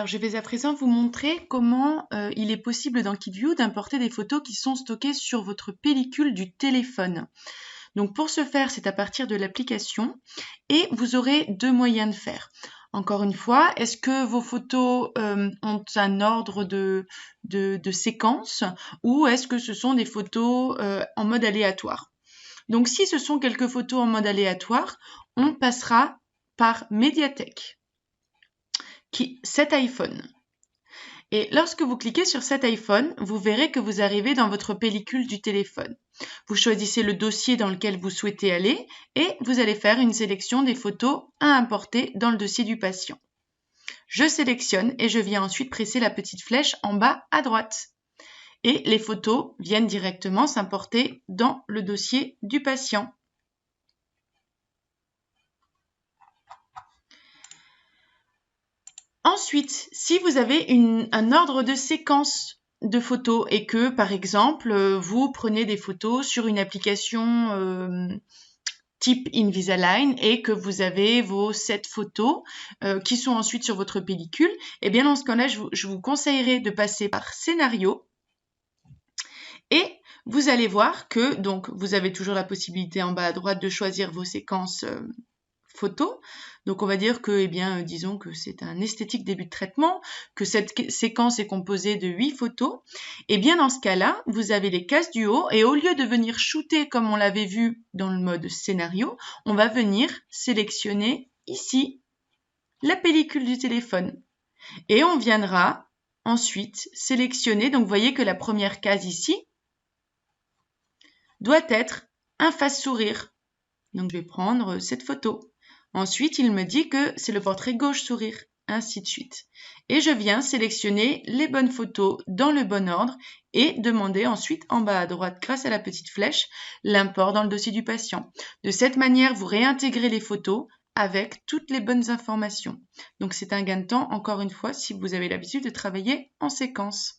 Alors, je vais à présent vous montrer comment il est possible dans KitView d'importer des photos qui sont stockées sur votre pellicule du téléphone. Donc, pour ce faire, c'est à partir de l'application et vous aurez deux moyens de faire. Encore une fois, est-ce que vos photos ont un ordre de séquence ou est-ce que ce sont des photos en mode aléatoire? Donc, si ce sont quelques photos en mode aléatoire, on passera par Médiathèque. Cet iPhone. Et lorsque vous cliquez sur cet iPhone, vous verrez que vous arrivez dans votre pellicule du téléphone. Vous choisissez le dossier dans lequel vous souhaitez aller et vous allez faire une sélection des photos à importer dans le dossier du patient. Je sélectionne et je viens ensuite presser la petite flèche en bas à droite. Et les photos viennent directement s'importer dans le dossier du patient. Ensuite, si vous avez un ordre de séquence de photos et que, par exemple, vous prenez des photos sur une application type Invisalign et que vous avez vos 7 photos qui sont ensuite sur votre pellicule, eh bien dans ce cas-là, je vous conseillerais de passer par scénario et vous allez voir que donc vous avez toujours la possibilité en bas à droite de choisir vos séquences photos. Donc on va dire que, disons que c'est un esthétique début de traitement, que cette séquence est composée de 8 photos. Et bien dans ce cas-là, vous avez les cases du haut et au lieu de venir shooter comme on l'avait vu dans le mode scénario, on va venir sélectionner ici la pellicule du téléphone. Et on viendra ensuite sélectionner, donc vous voyez que la première case ici doit être un face sourire. Donc je vais prendre cette photo. Ensuite, il me dit que c'est le portrait gauche sourire, ainsi de suite. Et je viens sélectionner les bonnes photos dans le bon ordre et demander ensuite en bas à droite, grâce à la petite flèche, l'import dans le dossier du patient. De cette manière, vous réintégrez les photos avec toutes les bonnes informations. Donc c'est un gain de temps, encore une fois, si vous avez l'habitude de travailler en séquence.